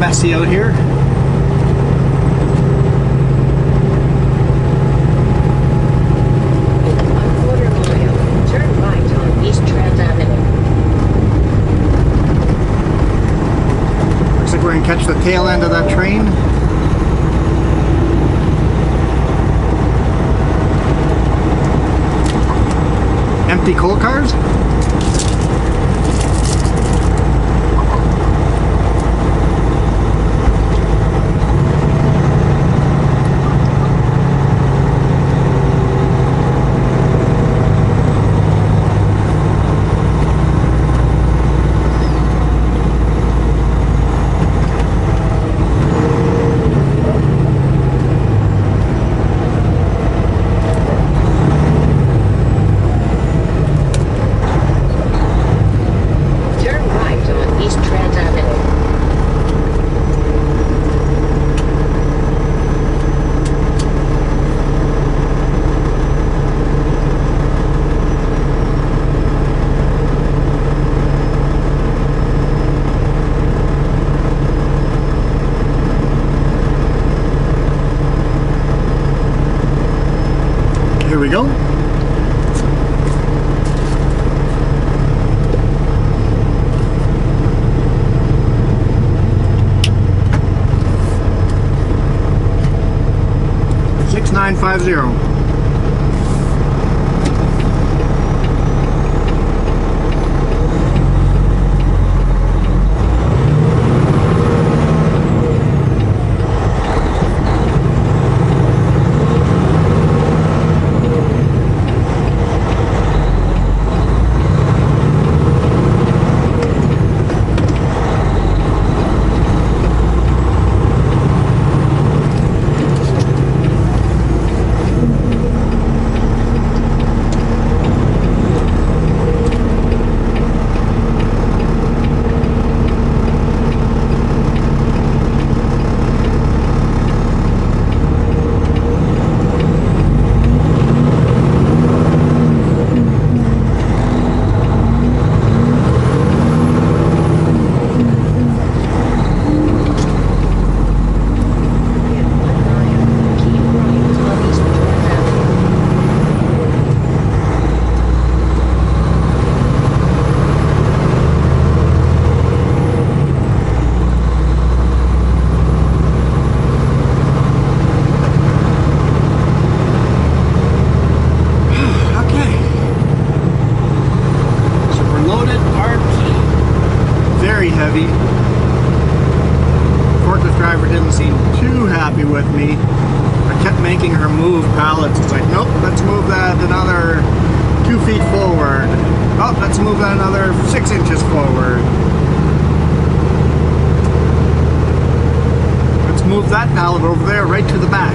messy out here. We're going to catch the tail end of that train. Empty coal cars. Here we go. $6950. Heavy. Forklift driver didn't seem too happy with me. I kept making her move pallets. It's like, nope, let's move that another 2 feet forward. Oh, let's move that another 6 inches forward. Let's move that pallet over there right to the back.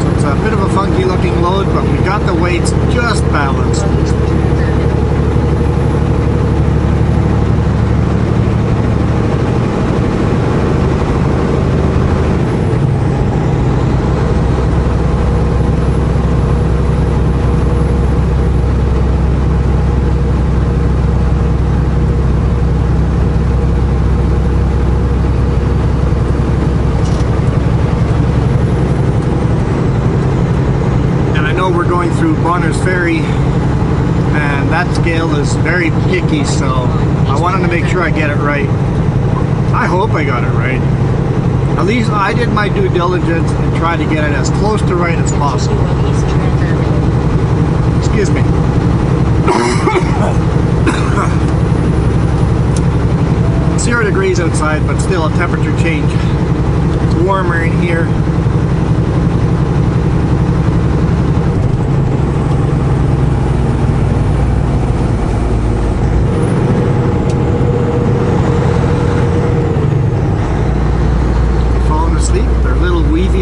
So it's a bit of a funky looking load, but we got the weights just balanced. Through Bonner's Ferry, and that scale is very picky, so I wanted to make sure I get it right. I hope I got it right. At least I did my due diligence and tried to get it as close to right as possible. Excuse me. It's 0 degrees outside, but still a temperature change. It's warmer in here.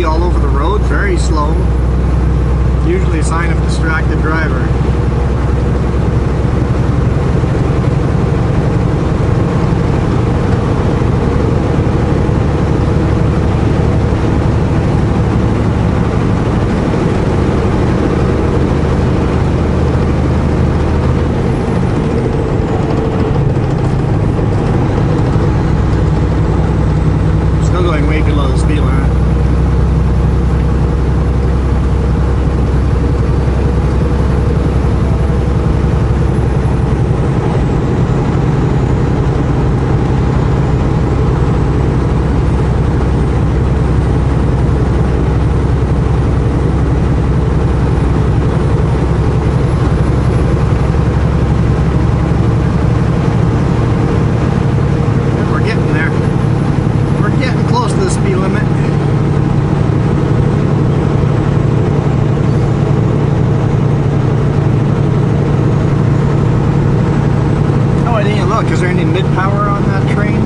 All over the road, very slow. Usually a sign of distracted driver. running mid-power on that train.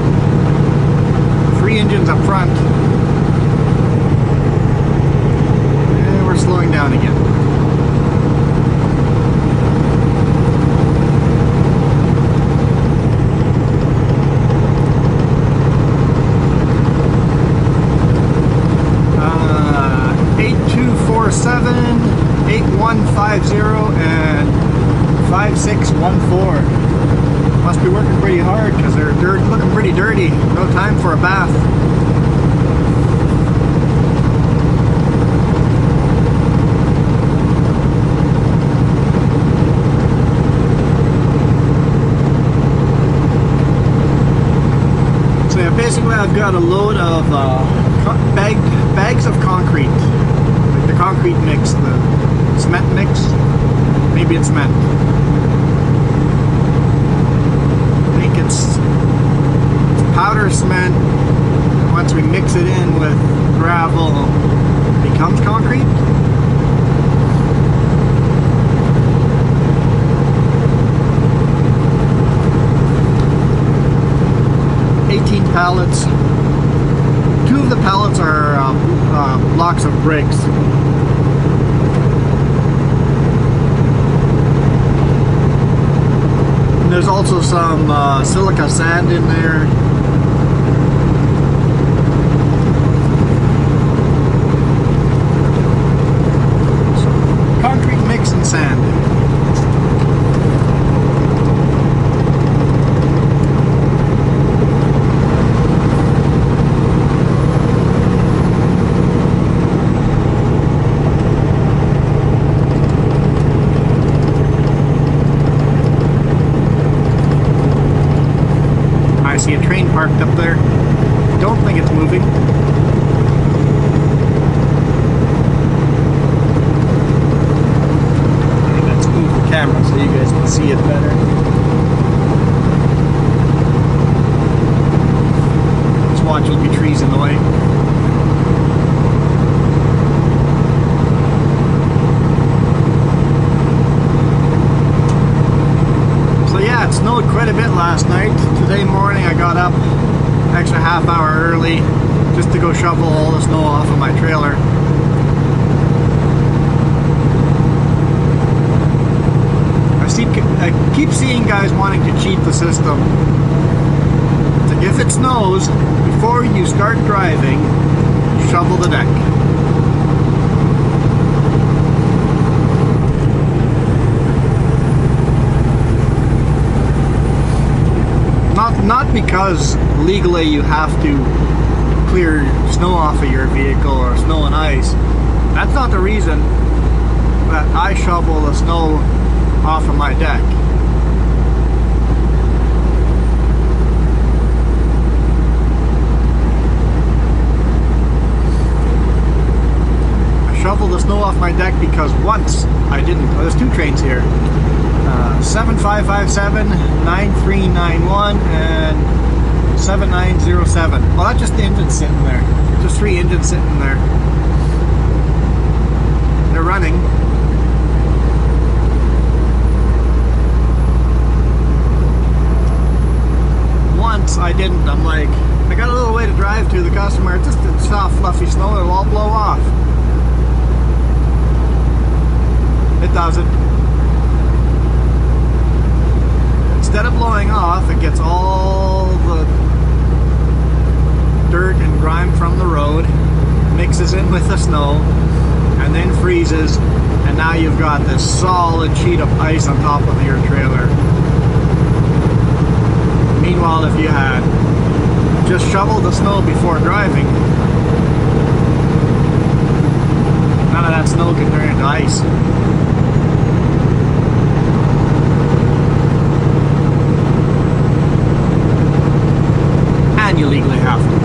3 engines up front. And we're slowing down again. Seven 8150 and 5614. Must be working pretty hard because they're looking pretty dirty. No time for a bath. So yeah, basically I've got a load of bags of concrete. The concrete mix, the cement mix, maybe it's cement. I think it's powder cement. Once we mix it in with gravel, it becomes concrete. Pallets. 2 of the pallets are blocks of bricks. And there's also some silica sand in there. Concrete mix and sand. See a train parked up there. Don't think it's moving. Let's move the camera so you guys can see it better. Just watch, there'll be trees in the way. It snowed quite a bit last night. Today morning I got up an extra half hour early just to go shovel all the snow off of my trailer. I keep seeing guys wanting to cheat the system. If it snows, before you start driving, shovel the deck. Not because legally you have to clear snow off of your vehicle or snow and ice. That's not the reason that I shovel the snow off of my deck. I shovel the snow off my deck because once I didn't. There's 2 trains here. 7557, 9391, and 7907. Well, that's just the engine sitting there. Just 3 engines sitting there. They're running. Once I didn't. I'm like, I got a little way to drive to the customer. It's just a soft, fluffy snow. It'll all blow off. It doesn't. Instead of blowing off, it gets all the dirt and grime from the road, mixes in with the snow, and then freezes, and now you've got this solid sheet of ice on top of your trailer. Meanwhile, if you had just shoveled the snow before driving, none of that snow can turn into ice. You legally have to.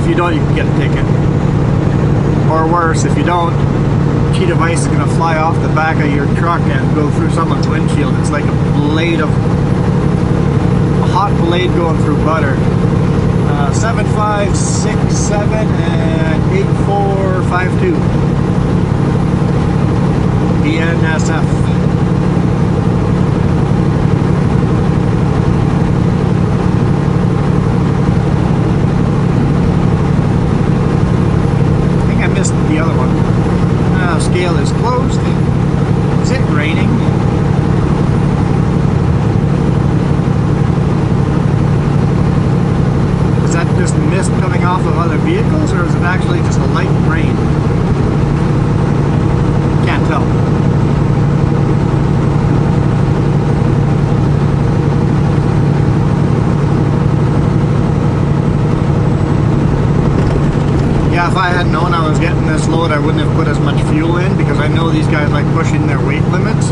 If you don't, you can get a ticket. Or worse, if you don't, a sheet of ice is going to fly off the back of your truck and go through someone's windshield. It's like a hot blade going through butter. 7567 and 8452. BNSF. vehicles, or is it actually just a light rain? Can't tell. Yeah, if I had known I was getting this load, I wouldn't have put as much fuel in, because I know these guys like pushing their weight limits.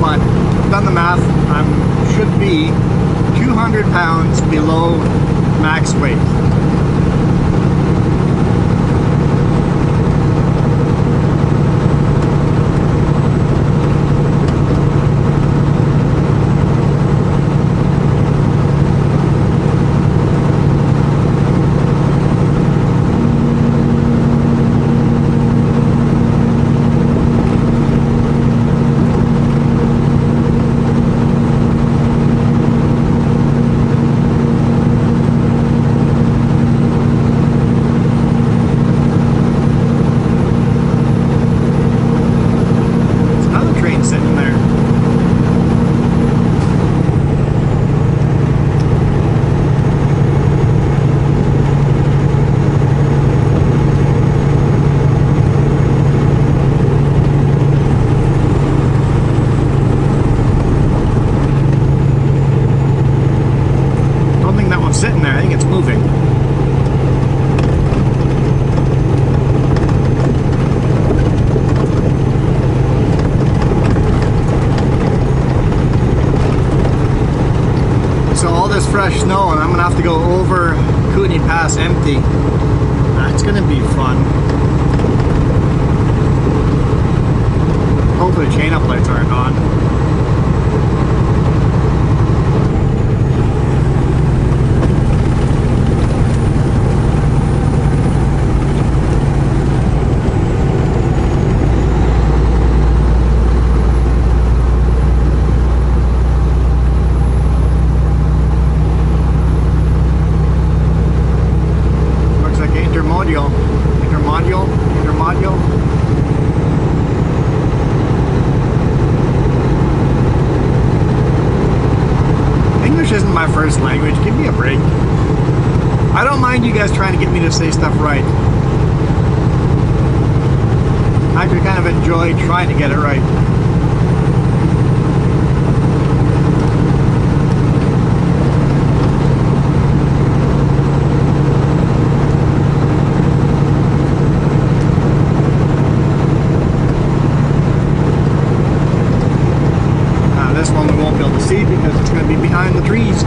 But done the math, I should be 200 pounds below max weight. Sitting there, I think it's moving. So all this fresh snow, and I'm gonna have to go over Kootenay Pass empty. That's gonna be fun. Hopefully chain up lights aren't on. Intermodule. English isn't my first language. Give me a break. I don't mind you guys trying to get me to say stuff right. I actually kind of enjoy trying to get it right. This one we won't be able to see because it's going to be behind the trees.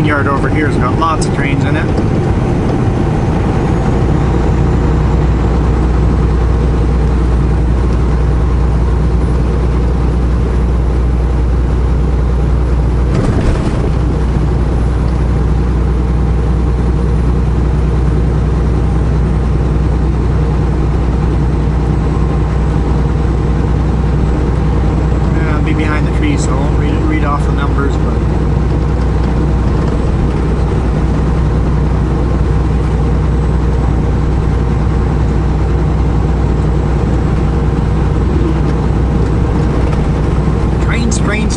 Yard over here has got lots of trains in it. Yeah, I'll be behind the trees, so I won't read off the numbers, but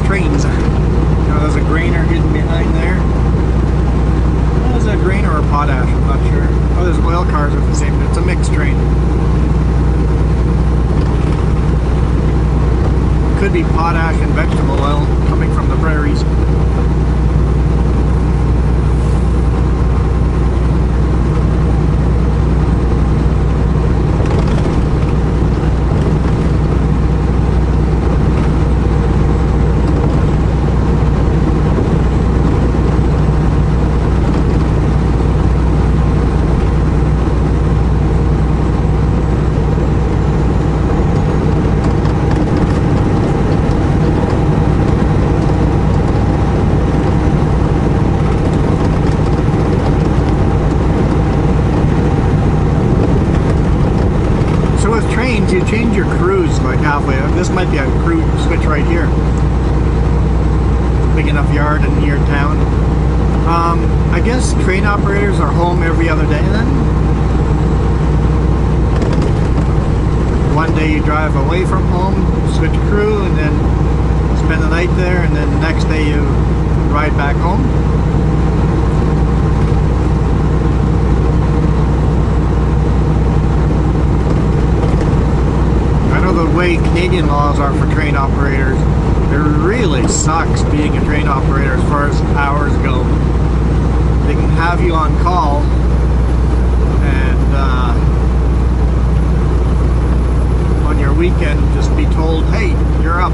trains. There's a grainer hidden behind there. Is that a grain or a potash? I'm not sure. Oh, there's oil cars with the same. It's a mixed train. Could be potash and vegetable oil coming from the prairies. this might be a crew switch right here. Big enough yard and near town. I guess train operators are home every other day then. One day you drive away from home, switch crew, and then spend the night there, and then the next day you ride back home. I know the way Canadian laws are for train operators, it really sucks being a train operator as far as hours go. They can have you on call, and on your weekend just be told, hey, you're up.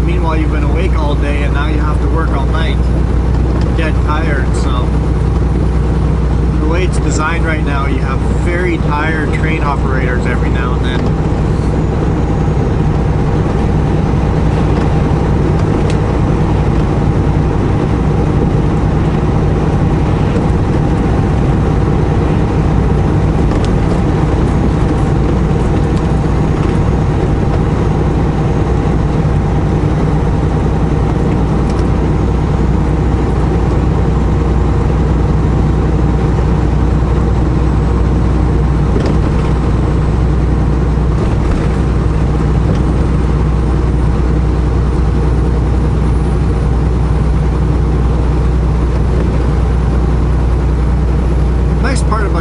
Meanwhile, you've been awake all day and now you have to work all night. Dead tired. So the way it's designed right now, you have very tired train operators every now and then.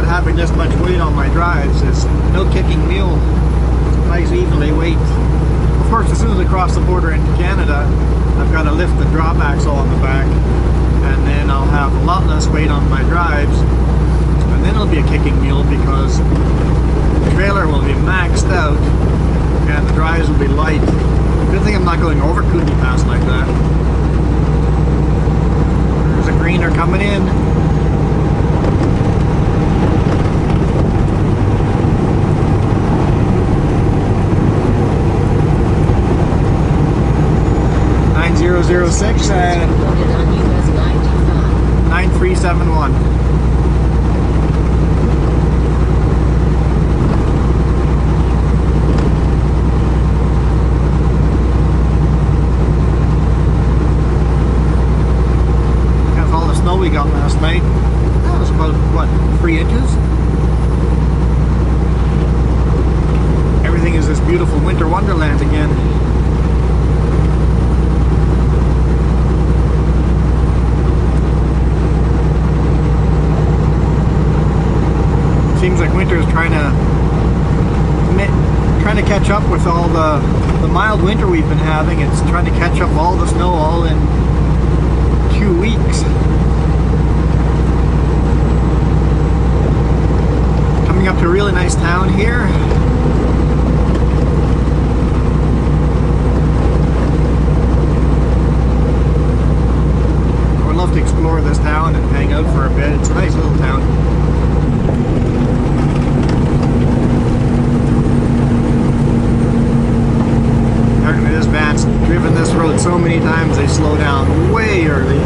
Having this much weight on my drives is no kicking mule. Nice evenly weight. Of course, as soon as I cross the border into Canada, I've got to lift the drop axle on the back, and then I'll have a lot less weight on my drives, and then it'll be a kicking mule because the trailer will be maxed out and the drives will be light. Good thing I'm not going over Kootenay Pass like that. There's a greener coming in. .006 and 9371. That's all the snow we got last night. That was about, what, 3 inches? Everything is this beautiful winter wonderland again. Seems like winter is trying to catch up with all the mild winter we've been having. It's trying to catch up all the snow all in 2 weeks. Coming up to a really nice town here. I would love to explore this town and hang out for a bit. It's a nice little town. This van's driven this road so many times they slow down way early.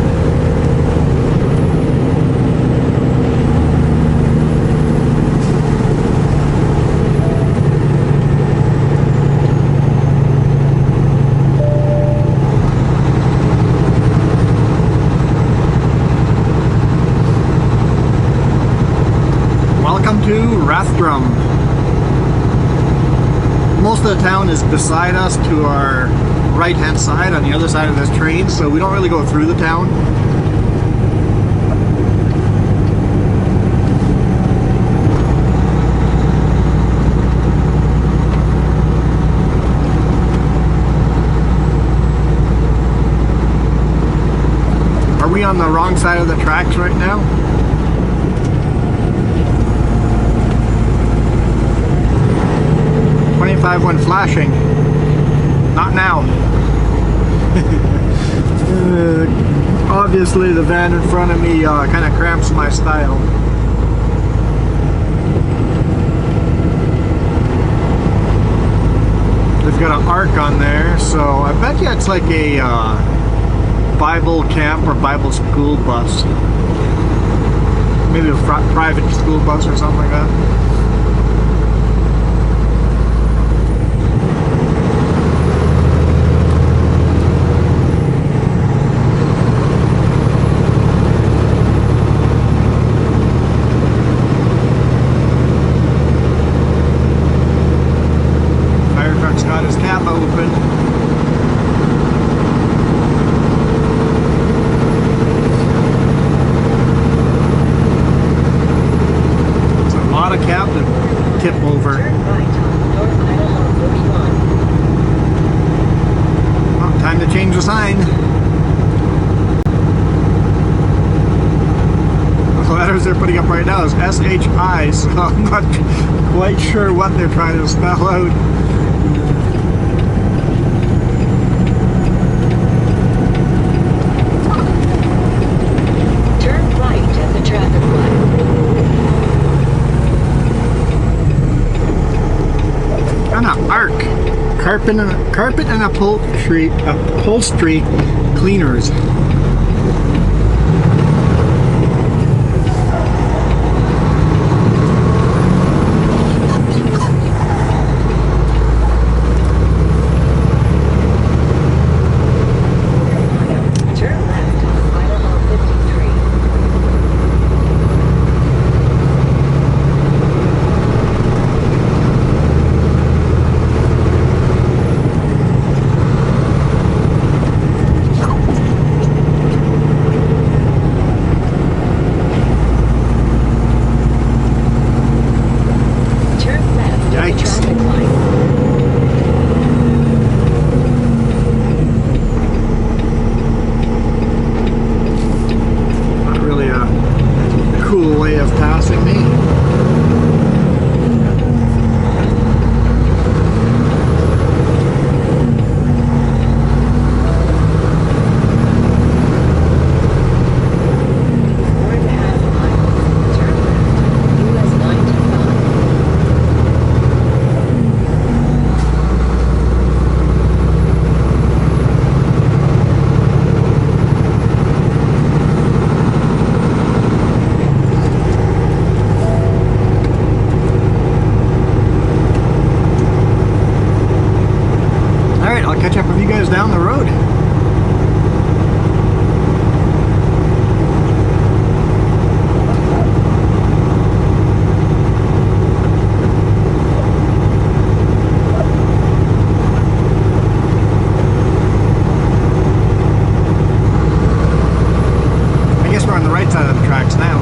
Welcome to Rathdrum. Most of the town is beside us to our right hand side on the other side of this train, so we don't really go through the town. Are we on the wrong side of the tracks right now? 25 when flashing. Not now. Obviously the van in front of me kind of cramps my style. They've got an arc on there, so I bet you it's like a Bible camp or Bible school bus. Maybe a private school bus or something like that. a sign. The letters they're putting up right now is SHI, so I'm not quite sure what they're trying to spell out. Turn right at the traffic light. And an ARC, carpet and upholstery cleaners. Turn left on Idaho 53. Turn left at the Yikes. traffic light. Not really a cool way of passing me. Four and a half miles. Turn left on US 95. Alright, I'll catch up with you guys down the road. I guess we're on the right side of the tracks now.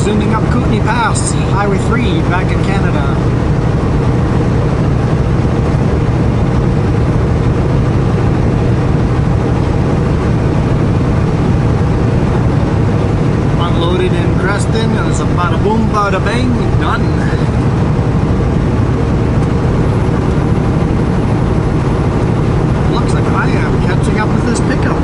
Zooming up Kootenay Pass, Highway 3, back in Canada. Unloaded in Creston, and it's a bada boom, bada bang, done. Looks like I am catching up with this pickup.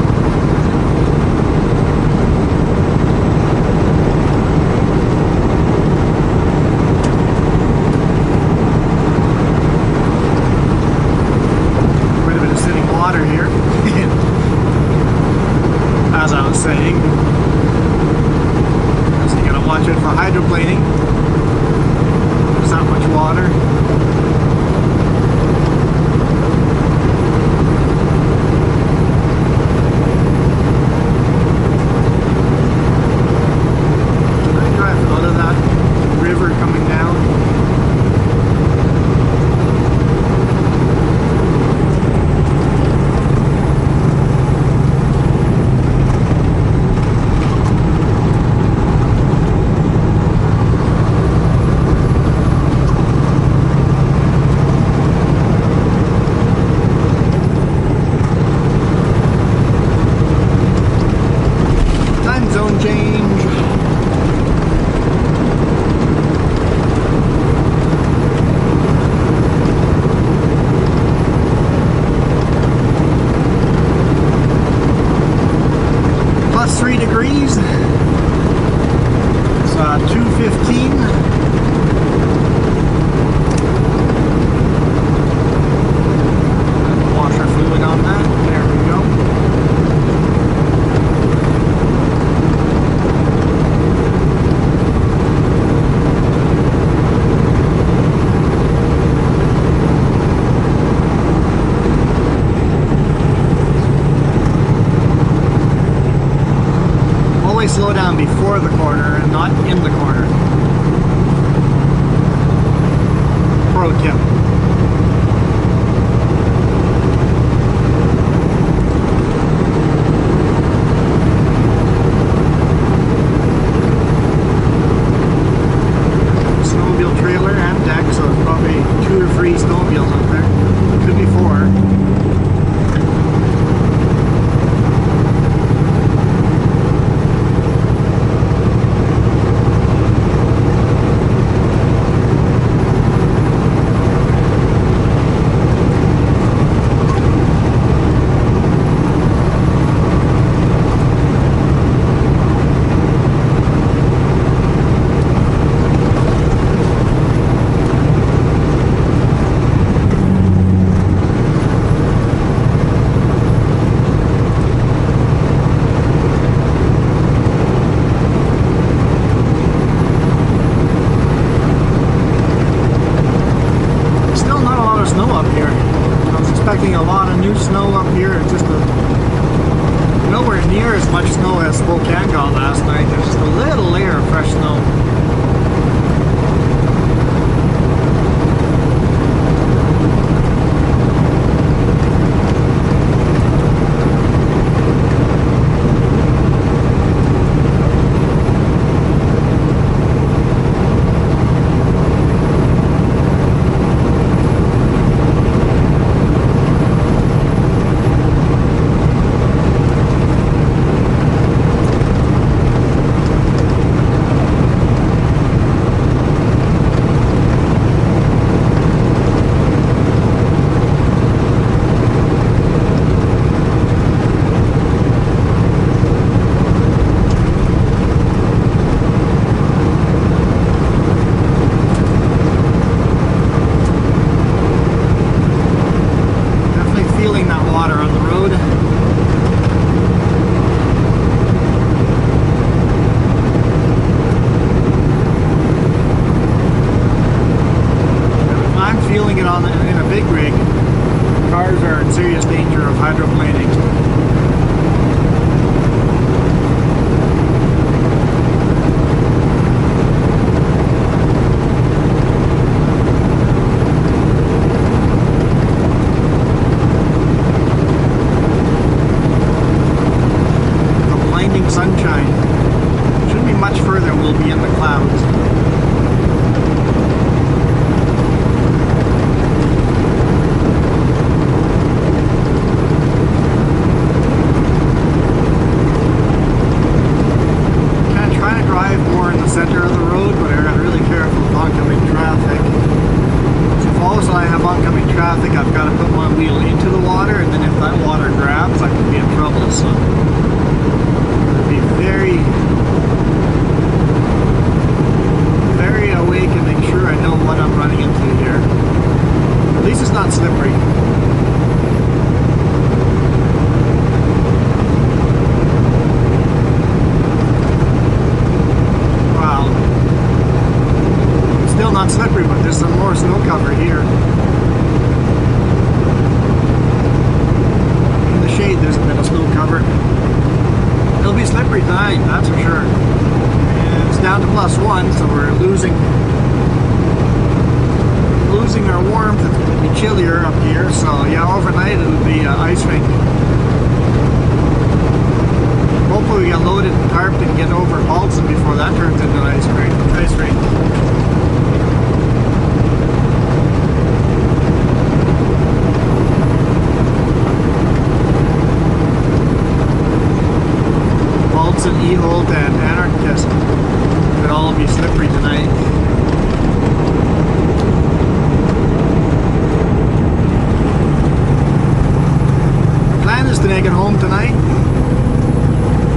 Quite a bit of sitting water here. As I was saying. So you gotta watch it for hydroplaning. There's not much water. Can I drive out of that river coming down? slow down before the corner and not in the corner. Pro tip. Snowmobile trailer and deck, so it's probably 2 or 3 snowmobiles out there. Could be 4. A lot of new snow up here. It's just nowhere near as much snow as Spokane got last night. There's just a little layer of fresh snow. In a big rig, cars are in serious danger of hydroplaning. The blinding sunshine. Shouldn't be much further and we'll be in the clouds. Center of the road, but I got really careful with oncoming traffic. So if all of a sudden I have oncoming traffic, I've got to put my wheel into the water, and then if that water grabs, I could be in trouble. So I'll be very, very awake and make sure I know what I'm running into here. At least it's not slippery. Not slippery, but there's some more snow cover here. In the shade there's a bit of snow cover. It'll be slippery tonight, that's for sure. And it's down to +1, so we're losing our warmth. It's going to be chillier up here, so yeah, overnight it'll be ice rink. Hopefully we get loaded and tarped and get over Halton before that turns into an ice rink. E-Hold and Anarchist could all be slippery tonight. The plan is to make it home tonight.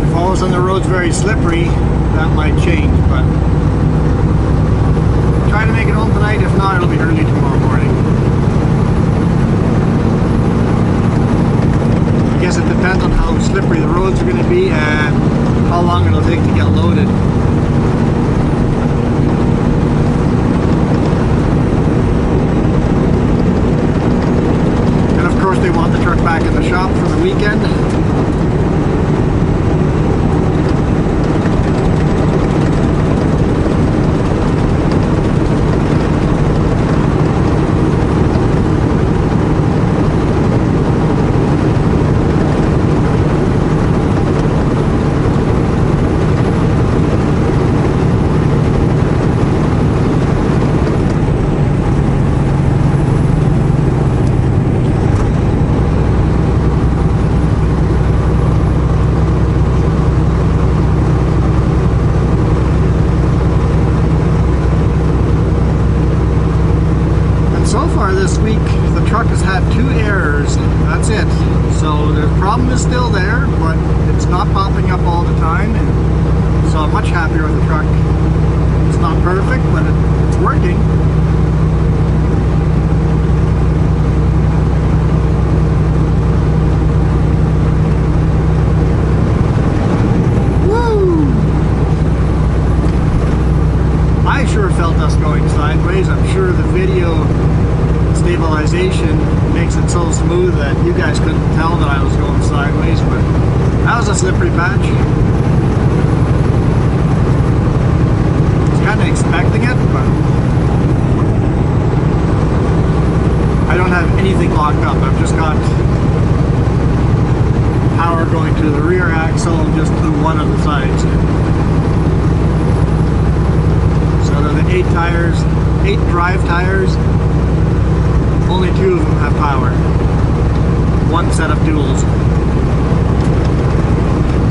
If all of a sudden the road's very slippery, that might change, but try to make it home tonight. If not, it'll be early tomorrow morning. I guess it depends on how slippery the roads are going to be and how long it'll take to get loaded. And of course they want the truck back in the shop for the weekend. problem is still there, but it's not popping up all the time, and so I'm much happier with the truck. It's not perfect, but it's working. Woo! I sure felt us going sideways. I'm sure the video stabilization makes it so smooth that you guys couldn't tell that I was going sideways, but that was a slippery patch. I was kind of expecting it, but I don't have anything locked up. I've just got power going to the rear axle and just to one of the sides. So they're the 8 tires, 8 drive tires. Only 2 of them have power. 1 set of duals.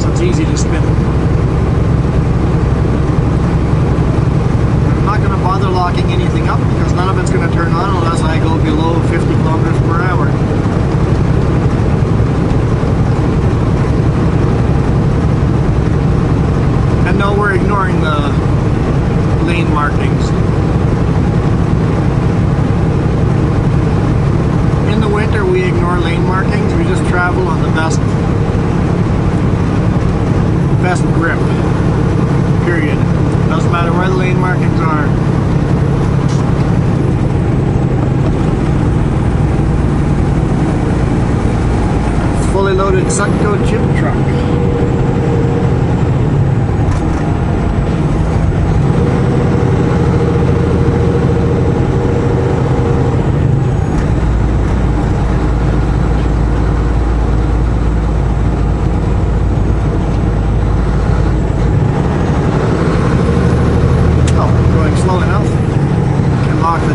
So it's easy to spin. I'm not going to bother locking anything up because none of it's going to turn on unless I go below 50 kilometers per hour. And no, we're ignoring the lane markings. In the winter, we ignore lane markings. We just travel on the best grip. Period. Doesn't matter where the lane markings are. Fully loaded Sutco chip truck.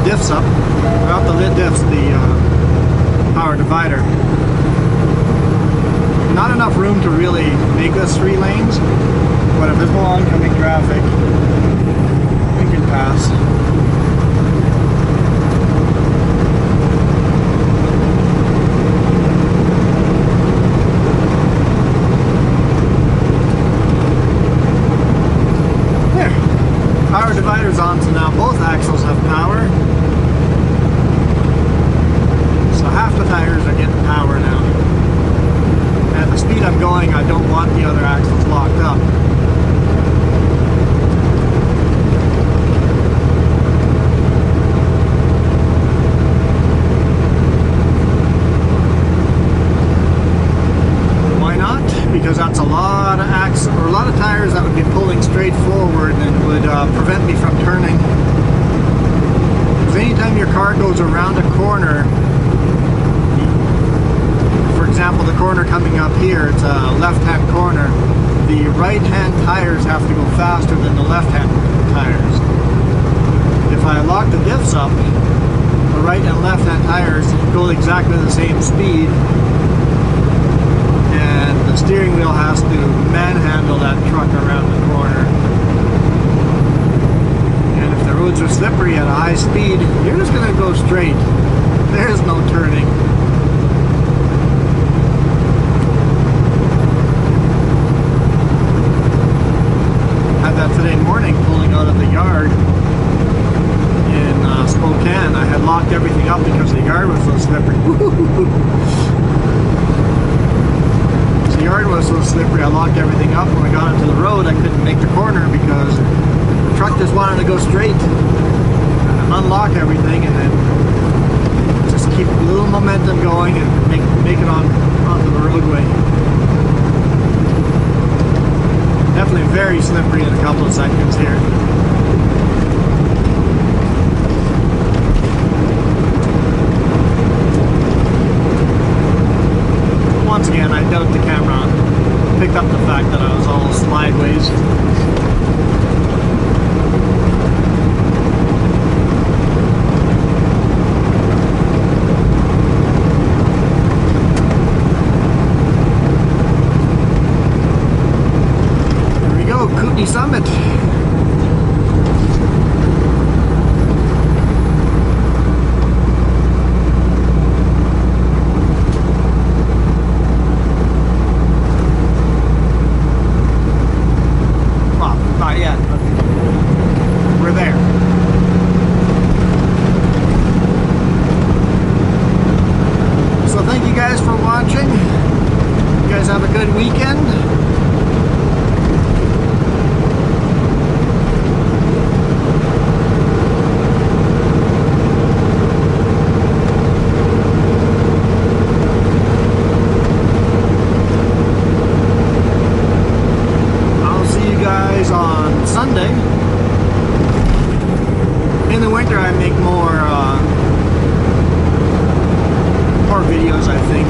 Diffs up, without the lid diffs, the power divider. Not enough room to really make this 3 lanes, but if there's no oncoming traffic, we can pass. There, power divider's on, so now both axles have power. Half the tires are getting power now. At the speed I'm going, I don't want the other axles locked up. Why not? Because that's a lot of axle, or a lot of tires that would be pulling straight forward and would prevent me from turning. Because anytime your car goes around a corner, for example, the corner coming up here, it's a left-hand corner. The right-hand tires have to go faster than the left-hand tires. If I lock the diffs up, the right and left-hand tires go exactly the same speed, and the steering wheel has to manhandle that truck around the corner. And if the roads are slippery at a high speed, you're just going to go straight. There's no turning. That today morning, pulling out of the yard in Spokane. I had locked everything up because the yard was so slippery. The yard was so slippery, I locked everything up. When I got onto the road, I couldn't make the corner because the truck just wanted to go straight. Unlock everything and then just keep a little momentum going and make it onto the roadway. Definitely very slippery in a couple of seconds here. Once again, I doubt the camera picked up the fact that I was all slideways. Kootenay Summit. good weekend. I'll see you guys on Sunday. In the winter, I make more videos, I think.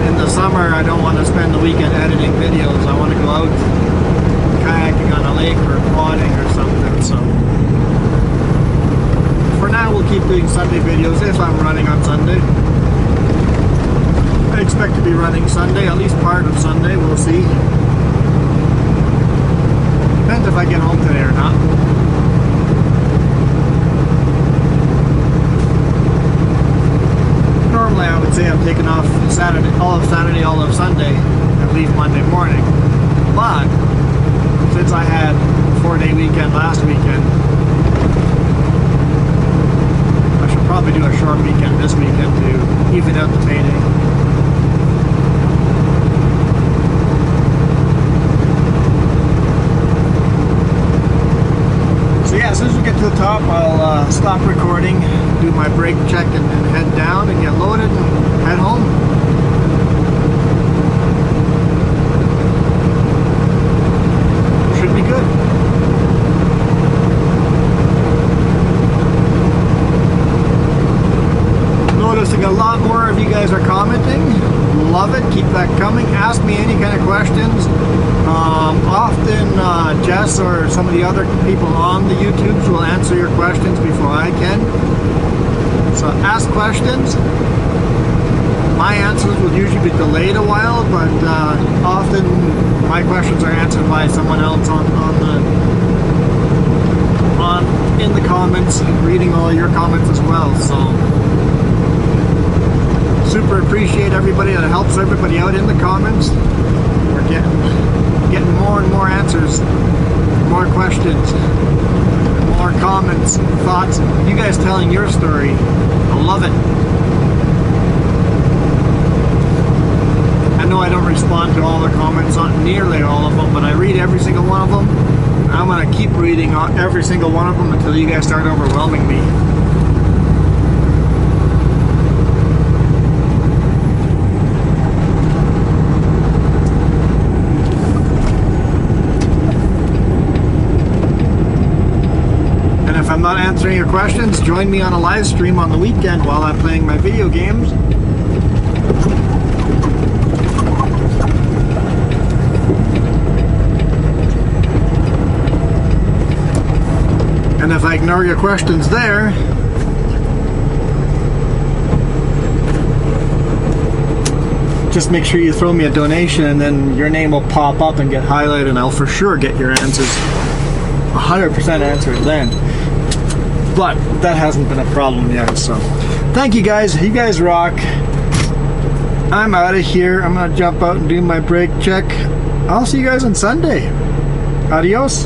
In the summer, I don't want to spend the weekend editing videos. I want to go out kayaking on a lake or quadding or something. So for now, we'll keep doing Sunday videos if I'm running on Sunday. I expect to be running Sunday, at least part of Sunday. We'll see. Depends if I get home today or not. Normally I would say I'm taking off Saturday, all of Sunday, and leave Monday morning. But since I had a 4-day weekend last weekend, I should probably do a short weekend this weekend to even out the payday. So yeah, as soon as we get to the top, I'll stop recording, do my brake check, and then head down and get loaded and head home. Should be good. Noticing a lot more of you guys are commenting. Love it. Keep that coming. Ask me any kind of questions. Often Jess or some of the other people on the YouTubes will answer your questions before I can. So ask questions. My answers will usually be delayed a while, but often my questions are answered by someone else in the comments, reading all your comments as well. So super appreciate everybody that helps everybody out in the comments. We're getting more and more answers, more questions, more comments, thoughts, you guys telling your story. I love it. I know I don't respond to all the comments, not nearly all of them, but I read every single one of them. I'm going to keep reading every single one of them until you guys start overwhelming me. If I'm not answering your questions, join me on a live stream on the weekend while I'm playing my video games. And if I ignore your questions there, just make sure you throw me a donation and then your name will pop up and get highlighted, and I'll for sure get your answers 100% answered then. But that hasn't been a problem yet, so thank you guys. You guys rock. I'm out of here. I'm gonna jump out and do my brake check. I'll see you guys on Sunday. Adios.